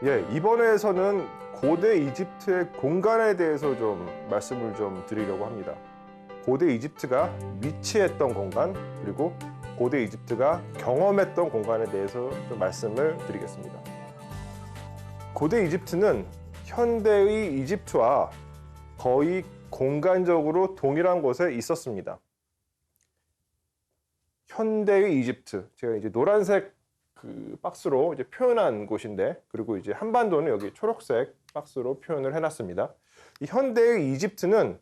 이번 회에서는 고대 이집트의 공간에 대해서 좀 말씀을 좀 드리려고 합니다. 고대 이집트가 위치했던 공간, 그리고 고대 이집트가 경험했던 공간에 대해서 좀 말씀을 드리겠습니다. 고대 이집트는 현대의 이집트와 거의 공간적으로 동일한 곳에 있었습니다. 현대의 이집트, 제가 이제 노란색 그 박스로 이제 표현한 곳인데, 그리고 이제 한반도는 여기 초록색 박스로 표현을 해놨습니다. 이 현대의 이집트는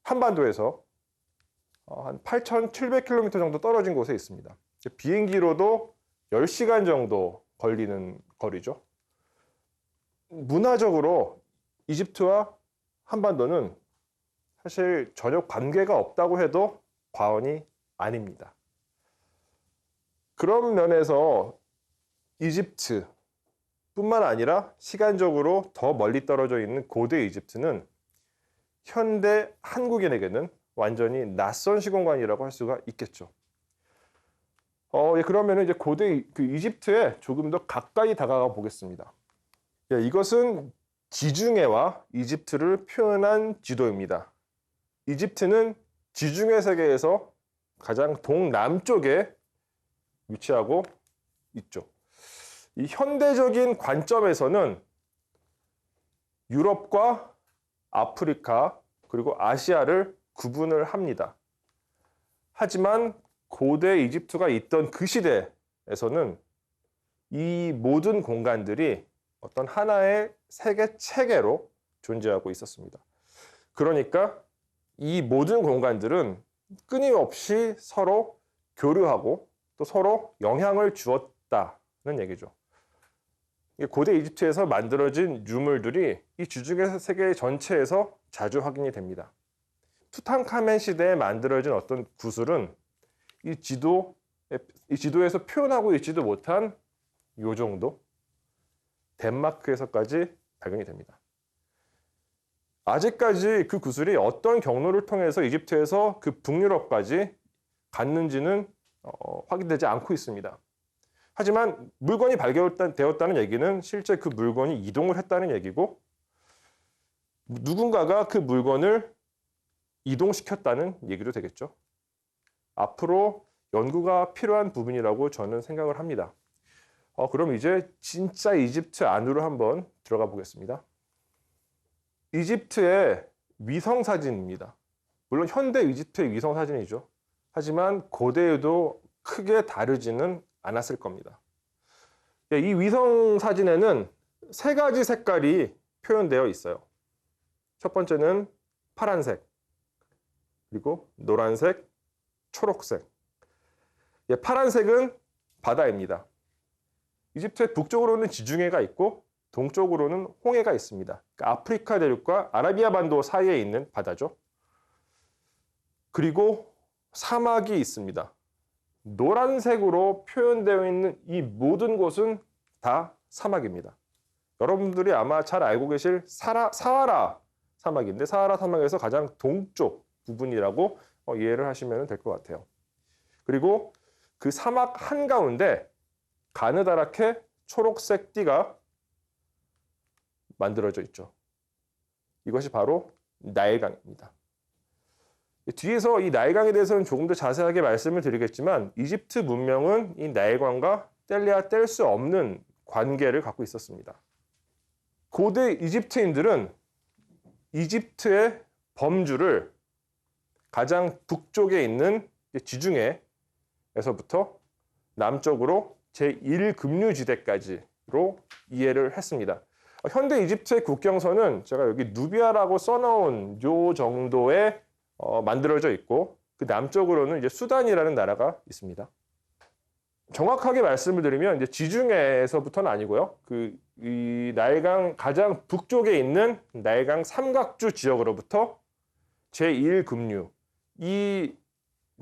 한반도에서 한 8,700km 정도 떨어진 곳에 있습니다. 비행기로도 10시간 정도 걸리는 거리죠. 문화적으로 이집트와 한반도는 사실 전혀 관계가 없다고 해도 과언이 아닙니다. 그런 면에서 이집트뿐만 아니라 시간적으로 더 멀리 떨어져 있는 고대 이집트는 현대 한국인에게는 완전히 낯선 시공간이라고 할 수가 있겠죠. 그러면 이제 고대 이집트에 조금 더 가까이 다가가 보겠습니다. 이것은 지중해와 이집트를 표현한 지도입니다. 이집트는 지중해 세계에서 가장 동남쪽에 위치하고 있죠. 이 현대적인 관점에서는 유럽과 아프리카 그리고 아시아를 구분을 합니다. 하지만 고대 이집트가 있던 그 시대에서는 이 모든 공간들이 어떤 하나의 세계 체계로 존재하고 있었습니다. 그러니까 이 모든 공간들은 끊임없이 서로 교류하고 또 서로 영향을 주었다는 얘기죠. 고대 이집트에서 만들어진 유물들이 이 지중해 세계 전체에서 자주 확인이 됩니다. 투탕카멘 시대에 만들어진 어떤 구슬은 이 지도에서 표현하고 있지도 못한 요 정도 덴마크에서까지 발견이 됩니다. 아직까지 그 구슬이 어떤 경로를 통해서 이집트에서 그 북유럽까지 갔는지는 확인되지 않고 있습니다. 하지만 물건이 발견되었다는 얘기는 실제 그 물건이 이동을 했다는 얘기고, 누군가가 그 물건을 이동시켰다는 얘기도 되겠죠. 앞으로 연구가 필요한 부분이라고 저는 생각을 합니다. 그럼 이제 진짜 이집트 안으로 한번 들어가 보겠습니다. 이집트의 위성 사진입니다. 물론 현대 이집트의 위성 사진이죠. 하지만 고대에도 크게 다르지는 않았을 겁니다. 이 위성 사진에는 세 가지 색깔이 표현되어 있어요. 첫 번째는 파란색, 그리고 노란색, 초록색. 파란색은 바다입니다. 이집트의 북쪽으로는 지중해가 있고 동쪽으로는 홍해가 있습니다. 그러니까 아프리카 대륙과 아라비아 반도 사이에 있는 바다죠. 그리고 사막이 있습니다. 노란색으로 표현되어 있는 이 모든 곳은 다 사막입니다. 여러분들이 아마 잘 알고 계실 사하라 사막인데, 사하라 사막에서 가장 동쪽 부분이라고 이해를 하시면 될 것 같아요. 그리고 그 사막 한가운데 가느다랗게 초록색 띠가 만들어져 있죠. 이것이 바로 나일강입니다. 뒤에서 이 나일강에 대해서는 조금 더 자세하게 말씀을 드리겠지만, 이집트 문명은 이 나일강과 뗄래야 뗄 수 없는 관계를 갖고 있었습니다. 고대 이집트인들은 이집트의 범주를 가장 북쪽에 있는 지중해에서부터 남쪽으로 제1급류지대까지로 이해를 했습니다. 현대 이집트의 국경선은 제가 여기 누비아라고 써놓은 요 정도에 만들어져 있고, 그 남쪽으로는 이제 수단이라는 나라가 있습니다. 정확하게 말씀을 드리면 이제 지중해에서부터는 아니고요. 이 나일강 가장 북쪽에 있는 나일강 삼각주 지역으로부터 제1급류, 이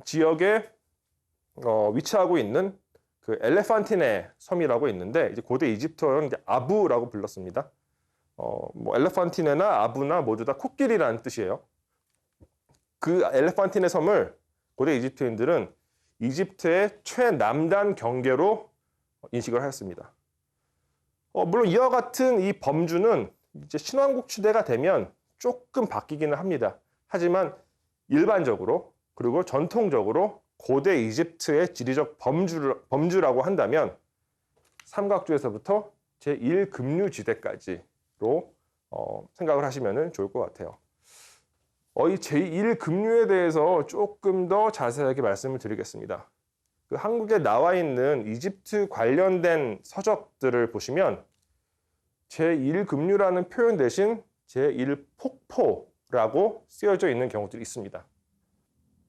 지역에 위치하고 있는 그 엘레판티네 섬이라고 있는데, 이제 고대 이집트어는 이제 아부라고 불렀습니다. 엘레판티네나 아부나 모두 다 코끼리라는 뜻이에요. 그 엘레판티네 섬을 고대 이집트인들은 이집트의 최남단 경계로 인식을 하였습니다. 물론 이와 같은 이 범주는 이제 신왕국시대가 되면 조금 바뀌기는 합니다. 하지만 일반적으로 그리고 전통적으로 고대 이집트의 지리적 범주라고 한다면 삼각주에서부터 제1급류지대까지로 생각을 하시면 좋을 것 같아요. 이 제1급류에 대해서 조금 더 자세하게 말씀을 드리겠습니다. 그 한국에 나와 있는 이집트 관련된 서적들을 보시면 제1급류라는 표현 대신 제1폭포라고 쓰여져 있는 경우들이 있습니다.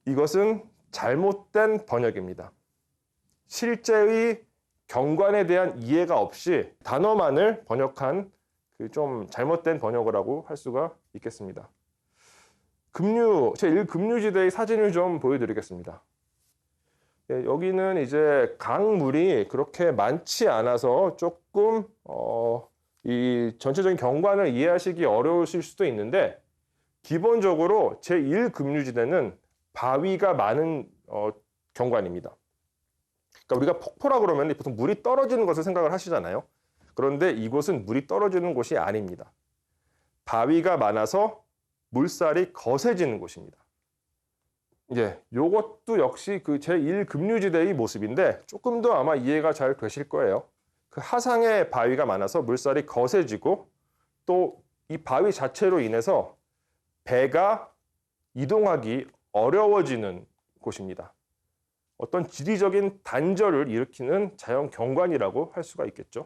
이것은 잘못된 번역입니다. 실제의 경관에 대한 이해가 없이 단어만을 번역한 그 좀 잘못된 번역이라고 할 수가 있겠습니다. 제1급류지대의 사진을 좀 보여드리겠습니다. 여기는 이제 강물이 그렇게 많지 않아서 조금 이 전체적인 경관을 이해하시기 어려우실 수도 있는데, 기본적으로 제1급류지대는 바위가 많은 경관입니다. 그러니까 우리가 폭포라 그러면 보통 물이 떨어지는 것을 생각을 하시잖아요. 그런데 이곳은 물이 떨어지는 곳이 아닙니다. 바위가 많아서 물살이 거세지는 곳입니다. 요것도 역시 그 제1급류지대의 모습인데 조금 더 아마 이해가 잘 되실 거예요. 그 하상에 바위가 많아서 물살이 거세지고 또 이 바위 자체로 인해서 배가 이동하기 어려워지는 곳입니다. 어떤 지리적인 단절을 일으키는 자연 경관이라고 할 수가 있겠죠.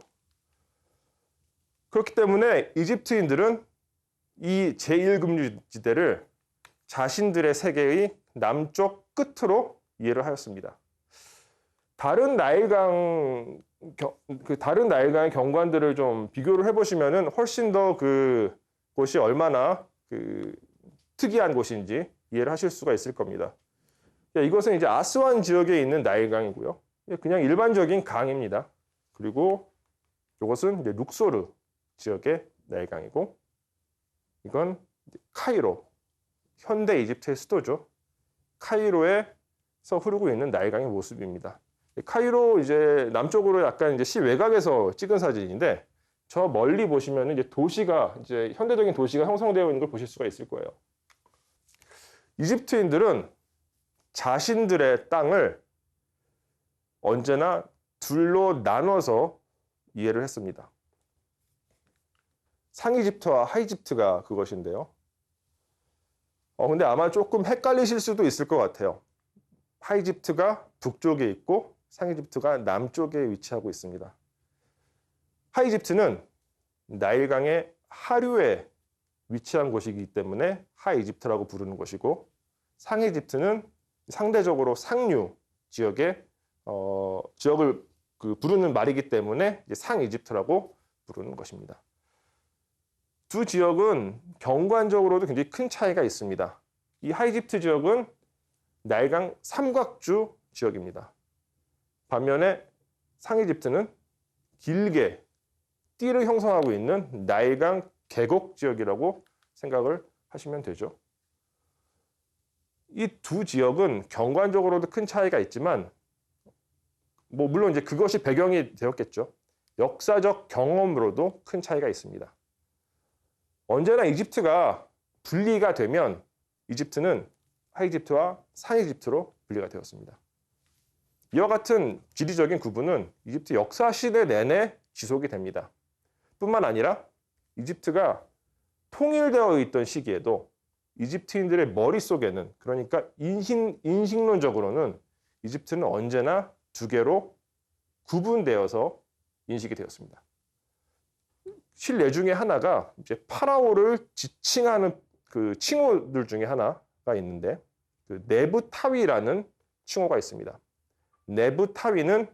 그렇기 때문에 이집트인들은 이 제1급류지대를 자신들의 세계의 남쪽 끝으로 이해를 하였습니다. 다른 나일강의 경관들을 좀 비교를 해보시면은 훨씬 더 그 곳이 얼마나 그 특이한 곳인지 이해를 하실 수가 있을 겁니다. 이것은 이제 아스완 지역에 있는 나일강이고요. 그냥 일반적인 강입니다. 그리고 이것은 이제 룩소르 지역의 나일강이고, 이건 카이로, 현대 이집트의 수도죠. 카이로에서 흐르고 있는 나일강의 모습입니다. 카이로 이제 남쪽으로 약간 이제 시 외곽에서 찍은 사진인데, 저 멀리 보시면 이제 도시가 이제 현대적인 도시가 형성되어 있는 걸 보실 수가 있을 거예요. 이집트인들은 자신들의 땅을 언제나 둘로 나눠서 이해를 했습니다. 상이집트와 하이집트가 그것인데요. 근데 아마 조금 헷갈리실 수도 있을 것 같아요. 하이집트가 북쪽에 있고 상이집트가 남쪽에 위치하고 있습니다. 하이집트는 나일강의 하류에 위치한 곳이기 때문에 하이집트라고 부르는 것이고, 상이집트는 상대적으로 상류 지역의 지역을 부르는 말이기 때문에 상이집트라고 부르는 것입니다. 두 지역은 경관적으로도 굉장히 큰 차이가 있습니다. 이 하이집트 지역은 나일강 삼각주 지역입니다. 반면에 상이집트는 길게 띠를 형성하고 있는 나일강 계곡 지역이라고 생각을 하시면 되죠. 이 두 지역은 경관적으로도 큰 차이가 있지만, 물론 이제 그것이 배경이 되었겠죠. 역사적 경험으로도 큰 차이가 있습니다. 언제나 이집트가 분리가 되면 이집트는 하이집트와 상이집트로 분리가 되었습니다. 이와 같은 지리적인 구분은 이집트 역사 시대 내내 지속이 됩니다. 뿐만 아니라 이집트가 통일되어 있던 시기에도 이집트인들의 머릿속에는, 그러니까 인식론적으로는 이집트는 언제나 두 개로 구분되어서 인식이 되었습니다. 실내 중에 하나가 이제 파라오를 지칭하는 그 칭호들 중에 하나가 있는데, 그 네부타위라는 칭호가 있습니다. 네부타위는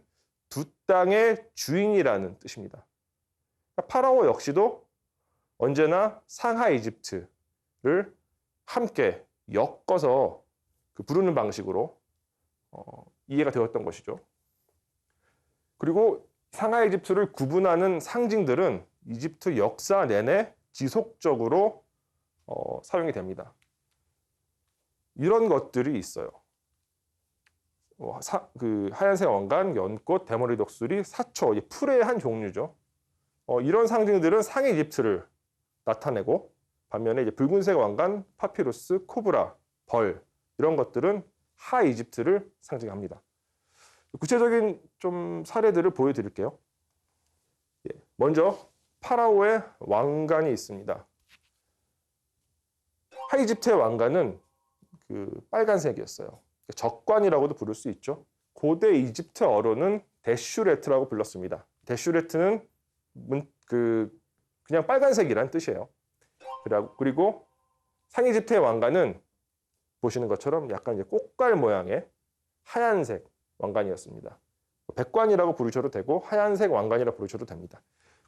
두 땅의 주인이라는 뜻입니다. 파라오 역시도 언제나 상하 이집트를 함께 엮어서 부르는 방식으로 이해가 되었던 것이죠. 그리고 상하 이집트를 구분하는 상징들은 이집트 역사 내내 지속적으로 사용이 됩니다. 이런 것들이 있어요. 하얀색 왕관, 연꽃, 대머리 독수리, 사초, 풀의 한 종류죠. 이런 상징들은 상위 이집트를 나타내고 반면에 이제 붉은색 왕관, 파피루스, 코브라, 벌 이런 것들은 하 이집트를 상징합니다. 구체적인 좀 사례들을 보여드릴게요. 먼저 파라오의 왕관이 있습니다. 하 이집트의 왕관은 그 빨간색이었어요. 적관이라고도 부를 수 있죠. 고대 이집트어로는 데슈레트라고 불렀습니다. 데슈레트는 그냥 빨간색이란 뜻이에요. 그리고 상이집트의 왕관은 보시는 것처럼 약간 이제 꽃갈 모양의 하얀색 왕관이었습니다. 백관이라고 부르셔도 되고 하얀색 왕관이라고 부르셔도 됩니다.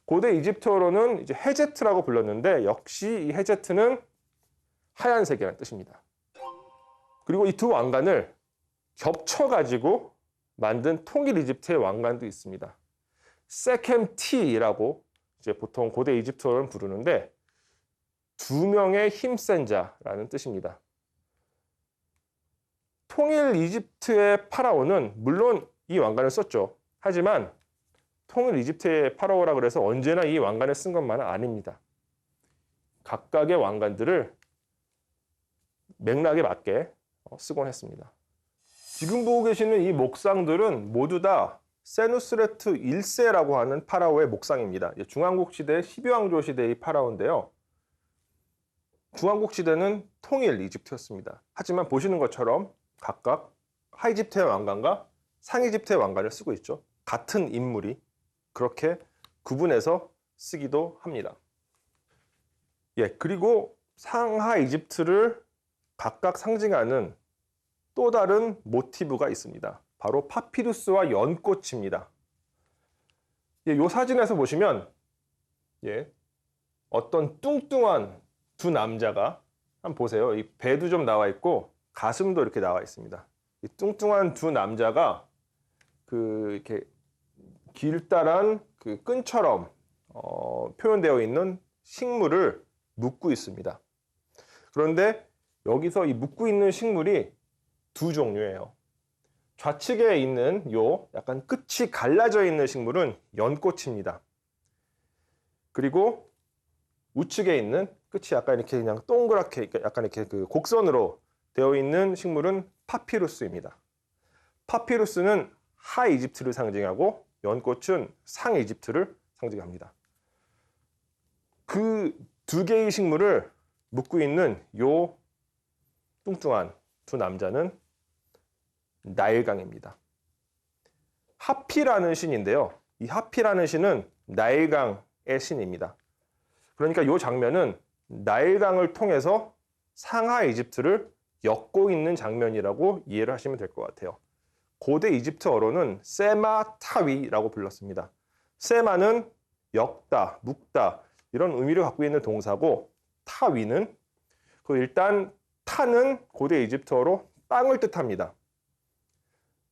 고대 이집트어로는 이제 헤제트라고 불렀는데 역시 이 헤제트는 하얀색이라는 뜻입니다. 그리고 이 두 왕관을 겹쳐가지고 만든 통일 이집트의 왕관도 있습니다. 세켐티라고 이제 보통 고대 이집트어를 부르는데 두 명의 힘센 자라는 뜻입니다. 통일 이집트의 파라오는 물론 이 왕관을 썼죠. 하지만 통일 이집트의 파라오라 그래서 언제나 이 왕관을 쓴 것만은 아닙니다. 각각의 왕관들을 맥락에 맞게 쓰곤 했습니다. 지금 보고 계시는 이 목상들은 모두 다 세누스레트 1세라고 하는 파라오의 목상입니다. 중왕국 시대 12왕조 시대의 파라오인데요. 중왕국 시대는 통일 이집트였습니다. 하지만 보시는 것처럼 각각 하이집트의 왕관과 상이집트의 왕관을 쓰고 있죠. 같은 인물이 그렇게 구분해서 쓰기도 합니다. 그리고 상하 이집트를 각각 상징하는 또 다른 모티브가 있습니다. 바로 파피루스와 연꽃입니다. 이 사진에서 보시면 어떤 뚱뚱한 두 남자가 한번 보세요. 이 배도 좀 나와 있고 가슴도 이렇게 나와 있습니다. 이 뚱뚱한 두 남자가 이렇게 길다란 그 끈처럼 표현되어 있는 식물을 묶고 있습니다. 그런데 여기서 이 묶고 있는 식물이 두 종류예요. 좌측에 있는 요 약간 끝이 갈라져 있는 식물은 연꽃입니다. 그리고 우측에 있는 끝이 약간 이렇게 그냥 동그랗게 약간 이렇게 그 곡선으로 되어 있는 식물은 파피루스입니다. 파피루스는 하 이집트를 상징하고 연꽃은 상 이집트를 상징합니다. 그 두 개의 식물을 묶고 있는 요 뚱뚱한 두 남자는 나일강입니다. 하피라는 신인데요. 이 하피라는 신은 나일강의 신입니다. 그러니까 이 장면은 나일강을 통해서 상하 이집트를 엮고 있는 장면이라고 이해를 하시면 될 것 같아요. 고대 이집트어로는 세마타위라고 불렀습니다. 세마는 엮다, 묶다 이런 의미를 갖고 있는 동사고 타위는 일단 타는 고대 이집트어로 땅을 뜻합니다.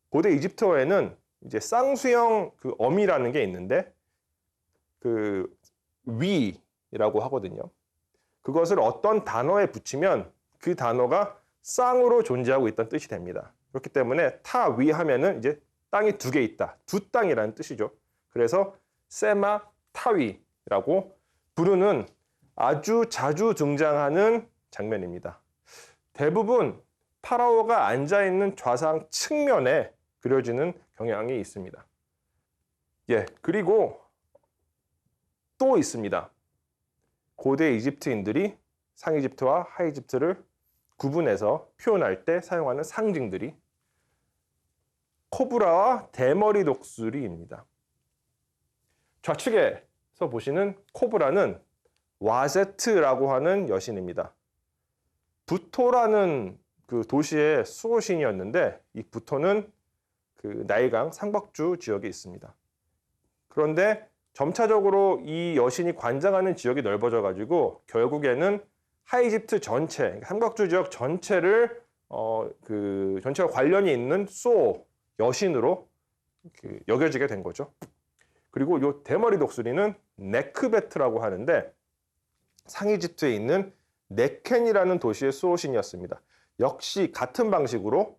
고대 이집트어에는 이제 쌍수형 그 어미라는 게 있는데 그 위라고 하거든요. 그것을 어떤 단어에 붙이면 그 단어가 쌍으로 존재하고 있다는 뜻이 됩니다. 그렇기 때문에 타위 하면은 이제 땅이 두 개 있다. 두 땅이라는 뜻이죠. 그래서 세마 타위라고 부르는 아주 자주 등장하는 장면입니다. 대부분 파라오가 앉아있는 좌상 측면에 그려지는 경향이 있습니다. 그리고 또 있습니다. 고대 이집트인들이 상이집트와 하이집트를 구분해서 표현할 때 사용하는 상징들이 코브라와 대머리 독수리입니다. 좌측에서 보시는 코브라는 와제트라고 하는 여신입니다. 부토라는 그 도시의 수호신이었는데 이 부토는 그 나일강 상박주 지역에 있습니다. 그런데 점차적으로 이 여신이 관장하는 지역이 넓어져 가지고 결국에는 하이집트 전체, 상박주 지역 전체를 전체와 관련이 있는 수호 여신으로 여겨지게 된 거죠. 그리고 이 대머리 독수리는 네크베트라고 하는데 상이집트에 있는 네켄이라는 도시의 수호신이었습니다. 역시 같은 방식으로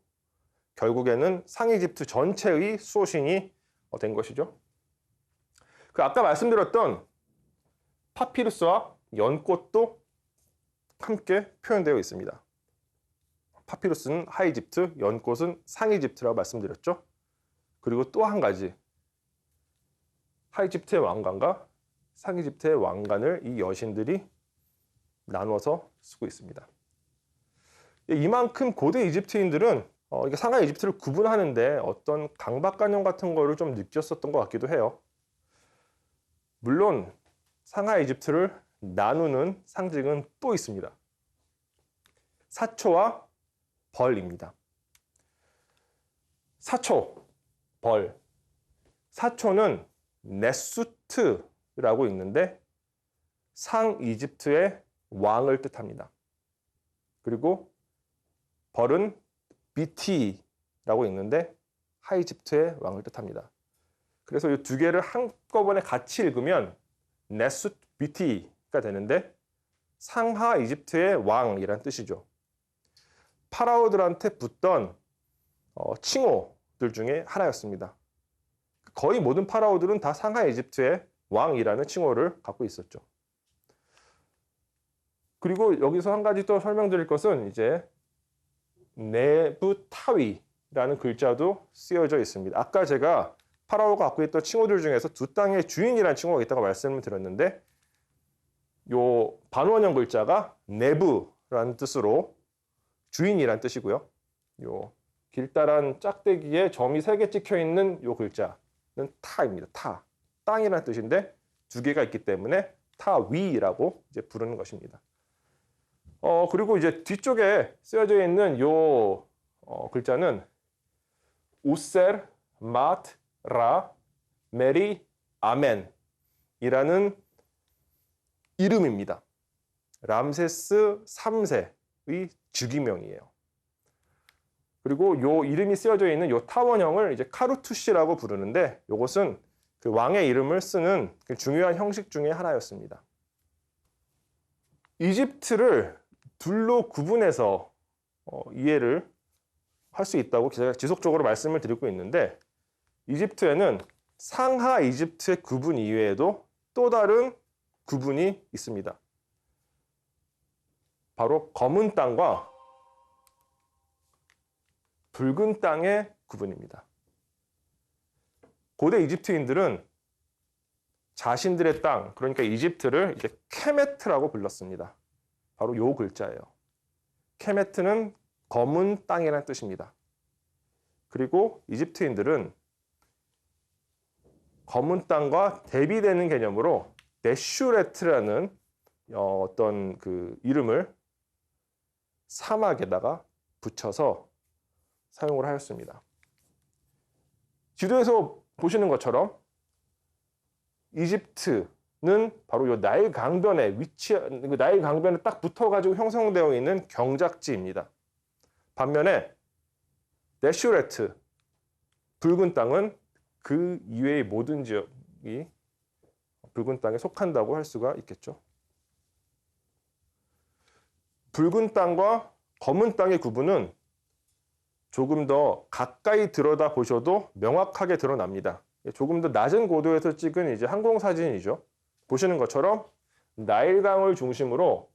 결국에는 상이집트 전체의 수호신이 된 것이죠. 아까 말씀드렸던 파피루스와 연꽃도 함께 표현되어 있습니다. 파피루스는 하이집트, 연꽃은 상이집트라고 말씀드렸죠. 그리고 또 한 가지, 하이집트의 왕관과 상이집트의 왕관을 이 여신들이 나눠서 쓰고 있습니다. 이만큼 고대 이집트인들은 이게 상하 이집트를 구분하는데 어떤 강박관념 같은 거를 좀 느꼈었던 것 같기도 해요. 물론 상하 이집트를 나누는 상징은 또 있습니다. 사초와 벌입니다. 사초, 벌. 사초는 네수트라고 있는데 상 이집트의 왕을 뜻합니다. 그리고 벌은 비티라고 있는데 하이집트의 왕을 뜻합니다. 그래서 이 두 개를 한꺼번에 같이 읽으면 네숫 비티가 되는데 상하 이집트의 왕이란 뜻이죠. 파라오들한테 붙던 칭호들 중에 하나였습니다. 거의 모든 파라오들은 다 상하 이집트의 왕이라는 칭호를 갖고 있었죠. 그리고 여기서 한 가지 또 설명드릴 것은 이제 네부타위라는 글자도 쓰여져 있습니다. 아까 제가 파라오가 갖고 있던 칭호들 중에서 두 땅의 주인이라는 칭호가 있다고 말씀을 드렸는데 요 반원형 글자가 네부라는 뜻으로 주인이라는 뜻이고요. 요 길다란 짝대기에 점이 3개 찍혀 있는 요 글자는 타입니다. 타. 땅이라는 뜻인데 두 개가 있기 때문에 타위라고 이제 부르는 것입니다. 그리고 이제 뒤쪽에 쓰여져 있는 요 글자는 우셀, 마트, 라, 메리, 아멘이라는 이름입니다. 람세스 3세의 즉위명이에요. 그리고 요 이름이 쓰여져 있는 요 타원형을 이제 카루투시라고 부르는데 요것은 그 왕의 이름을 쓰는 그 중요한 형식 중에 하나였습니다. 이집트를 둘로 구분해서 이해를 할 수 있다고 제가 지속적으로 말씀을 드리고 있는데 이집트에는 상하 이집트의 구분 이외에도 또 다른 구분이 있습니다. 바로 검은 땅과 붉은 땅의 구분입니다. 고대 이집트인들은 자신들의 땅, 그러니까 이집트를 이제 케메트라고 불렀습니다. 바로 요 글자예요. 케메트는 검은 땅이라는 뜻입니다. 그리고 이집트인들은 검은 땅과 대비되는 개념으로 네슈레트라는 어떤 그 이름을 사막에다가 붙여서 사용을 하였습니다. 지도에서 보시는 것처럼 이집트는 바로 이 나일 강변에 그 나일 강변에 딱 붙어가지고 형성되어 있는 경작지입니다. 반면에 네슈레트, 붉은 땅은 그 이외의 모든 지역이 붉은 땅에 속한다고 할 수가 있겠죠. 붉은 땅과 검은 땅의 구분은 조금 더 가까이 들여다 보셔도 명확하게 드러납니다. 조금 더 낮은 고도에서 찍은 이제 항공사진이죠. 보시는 것처럼 나일강을 중심으로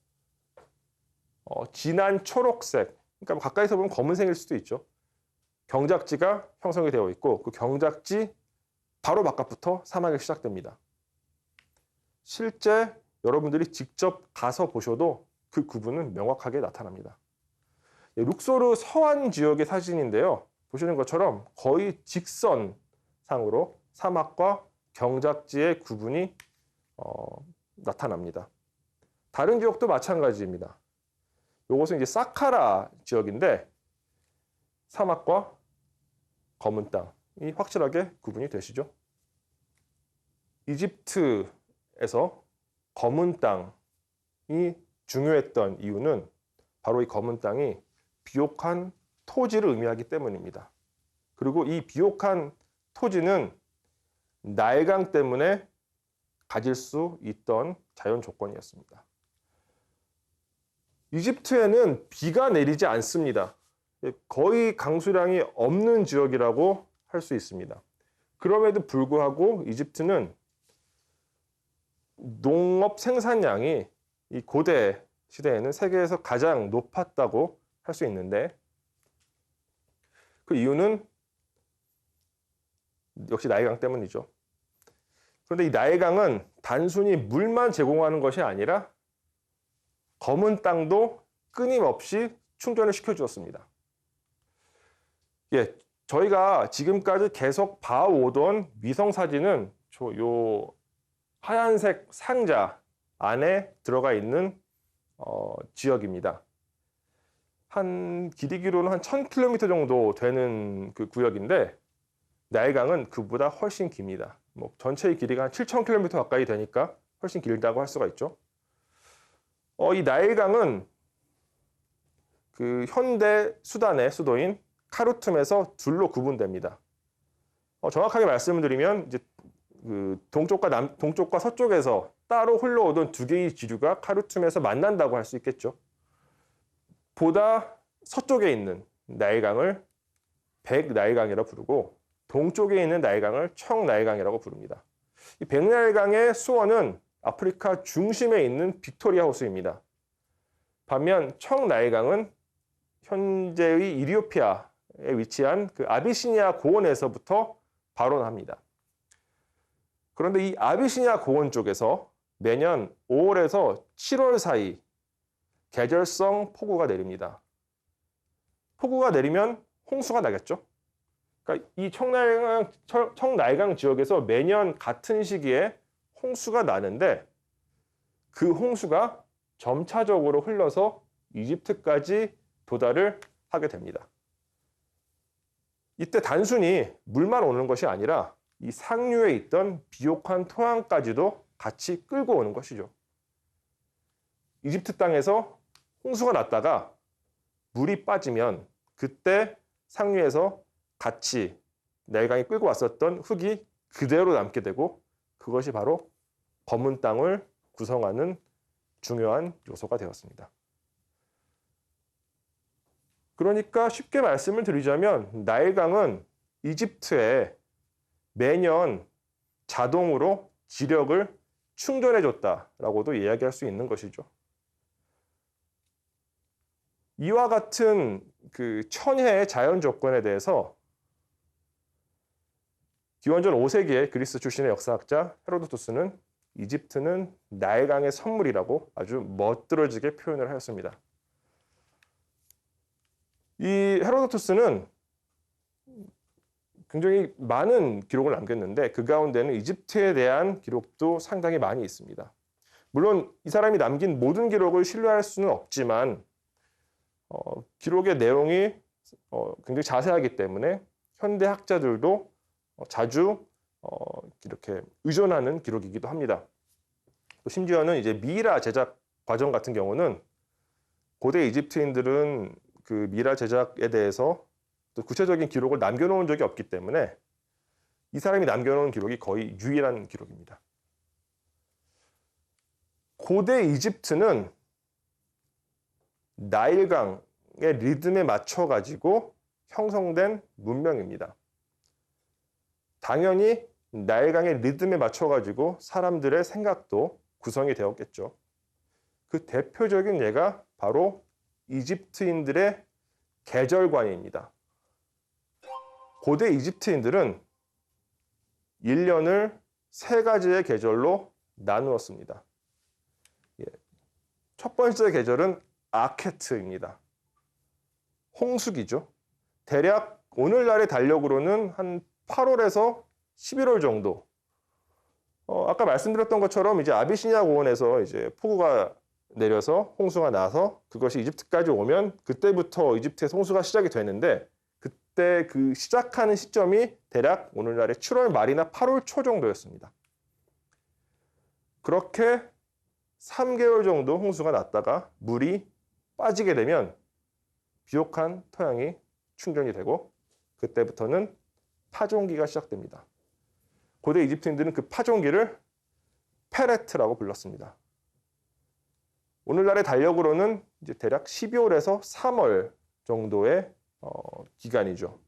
진한 초록색, 그러니까 가까이서 보면 검은색일 수도 있죠. 경작지가 형성이 되어 있고 그 경작지 바로 바깥부터 사막이 시작됩니다. 실제 여러분들이 직접 가서 보셔도 그 구분은 명확하게 나타납니다. 룩소르 서안 지역의 사진인데요. 보시는 것처럼 거의 직선상으로 사막과 경작지의 구분이 나타납니다. 다른 지역도 마찬가지입니다. 이것은 이제 사카라 지역인데 사막과 검은 땅이 확실하게 구분이 되시죠. 이집트에서 검은 땅이 중요했던 이유는 바로 이 검은 땅이 비옥한 토지를 의미하기 때문입니다. 그리고 이 비옥한 토지는 나일강 때문에 가질 수 있던 자연 조건이었습니다. 이집트에는 비가 내리지 않습니다. 거의 강수량이 없는 지역이라고 할 수 있습니다. 그럼에도 불구하고 이집트는 농업 생산량이 이 고대 시대에는 세계에서 가장 높았다고 할 수 있는데 그 이유는 역시 나일강 때문이죠. 그런데 이 나일강은 단순히 물만 제공하는 것이 아니라 검은 땅도 끊임없이 충전을 시켜주었습니다. 예, 저희가 지금까지 계속 봐오던 위성 사진은 요 하얀색 상자 안에 들어가 있는 지역입니다. 한 길이로는 한 1000km 정도 되는 그 구역인데 나일강은 그보다 훨씬 깁니다. 뭐 전체의 길이가 한 7000km 가까이 되니까 훨씬 길다고 할 수가 있죠. 이 나일강은 그 현대 수단의 수도인 카르툼에서 둘로 구분됩니다. 정확하게 말씀을 드리면 이제 그 동쪽과 서쪽에서 따로 흘러오던 두 개의 지류가 카르툼에서 만난다고 할 수 있겠죠. 보다 서쪽에 있는 나일강을 백나일강이라고 부르고 동쪽에 있는 나일강을 청나일강이라고 부릅니다. 이 백나일강의 수원은 아프리카 중심에 있는 빅토리아 호수입니다. 반면 청나일강은 현재의 이리오피아에 위치한 그 아비시니아 고원에서부터 발원합니다. 그런데 이 아비시니아 고원 쪽에서 매년 5월에서 7월 사이 계절성 폭우가 내립니다. 폭우가 내리면 홍수가 나겠죠. 그러니까 이 청나일강 지역에서 매년 같은 시기에 홍수가 나는데 그 홍수가 점차적으로 흘러서 이집트까지 도달을 하게 됩니다. 이때 단순히 물만 오는 것이 아니라 이 상류에 있던 비옥한 토양까지도 같이 끌고 오는 것이죠. 이집트 땅에서 홍수가 났다가 물이 빠지면 그때 상류에서 같이 나일강이 끌고 왔었던 흙이 그대로 남게 되고 그것이 바로 검은 땅을 구성하는 중요한 요소가 되었습니다. 그러니까 쉽게 말씀을 드리자면 나일강은 이집트에 매년 자동으로 지력을 충전해 줬다라고도 이야기할 수 있는 것이죠. 이와 같은 그 천혜의 자연 조건에 대해서 기원전 5세기의 그리스 출신의 역사학자 헤로도토스는 이집트는 나일강의 선물이라고 아주 멋들어지게 표현을 하였습니다. 이 헤로도토스는 굉장히 많은 기록을 남겼는데 그 가운데는 이집트에 대한 기록도 상당히 많이 있습니다. 물론 이 사람이 남긴 모든 기록을 신뢰할 수는 없지만 기록의 내용이 굉장히 자세하기 때문에 현대 학자들도 자주 이렇게 의존하는 기록이기도 합니다. 또 심지어는 이제 미이라 제작 과정 같은 경우는 고대 이집트인들은 그 미이라 제작에 대해서 또 구체적인 기록을 남겨놓은 적이 없기 때문에 이 사람이 남겨놓은 기록이 거의 유일한 기록입니다. 고대 이집트는 나일강의 리듬에 맞춰 가지고 형성된 문명입니다. 당연히 나일강의 리듬에 맞춰 가지고 사람들의 생각도 구성이 되었겠죠. 그 대표적인 예가 바로 이집트인들의 계절관입니다. 고대 이집트인들은 1년을 3가지의 계절로 나누었습니다. 첫 번째 계절은 아케트입니다. 홍수기죠. 대략 오늘날의 달력으로는 한 8월에서 11월 정도. 아까 말씀드렸던 것처럼 이제 아비시니아 고원에서 이제 폭우가 내려서 홍수가 나서 그것이 이집트까지 오면 그때부터 이집트에서 홍수가 시작이 되는데 그때 그 시작하는 시점이 대략 오늘날의 7월 말이나 8월 초 정도였습니다. 그렇게 3개월 정도 홍수가 났다가 물이 빠지게 되면 비옥한 토양이 충전이 되고 그때부터는 파종기가 시작됩니다. 고대 이집트인들은 그 파종기를 페레트라고 불렀습니다. 오늘날의 달력으로는 이제 대략 12월에서 3월 정도의 기간이죠.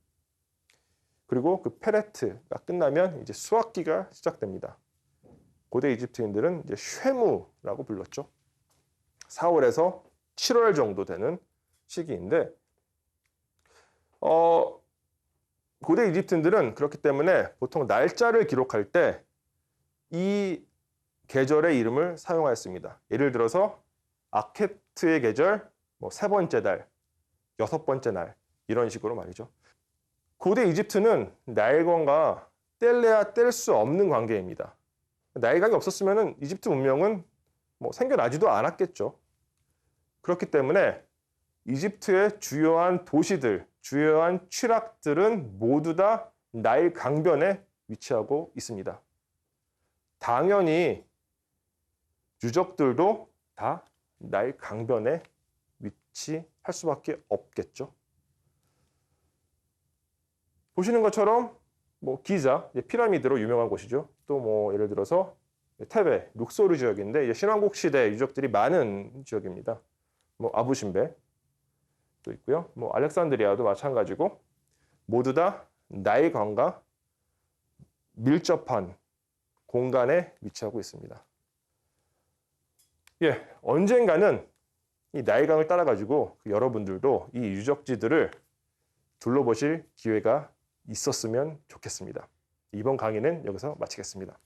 그리고 그 페레트가 끝나면 이제 수확기가 시작됩니다. 고대 이집트인들은 이제 쉐무라고 불렀죠. 4월에서 7월 정도 되는 시기인데 고대 이집트인들은 그렇기 때문에 보통 날짜를 기록할 때 이 계절의 이름을 사용하였습니다. 예를 들어서 아케트의 계절, 뭐 세 번째 달, 여섯 번째 날 이런 식으로 말이죠. 고대 이집트는 나일강과 뗄래야 뗄 수 없는 관계입니다. 나일강이 없었으면 이집트 문명은 뭐 생겨나지도 않았겠죠. 그렇기 때문에 이집트의 주요한 도시들, 주요한 취락들은 모두 다 나일 강변에 위치하고 있습니다. 당연히 유적들도 다 나일 강변에 위치할 수밖에 없겠죠. 보시는 것처럼 뭐 기자, 피라미드로 유명한 곳이죠. 또 뭐 예를 들어서 테베, 룩소르 지역인데 이제 신왕국 시대 유적들이 많은 지역입니다. 뭐 아부신베 또 있고요. 뭐 알렉산드리아도 마찬가지고 모두 다 나일강과 밀접한 공간에 위치하고 있습니다. 예, 언젠가는 이 나일강을 따라 가지고 여러분들도 이 유적지들을 둘러보실 기회가 있었으면 좋겠습니다. 이번 강의는 여기서 마치겠습니다.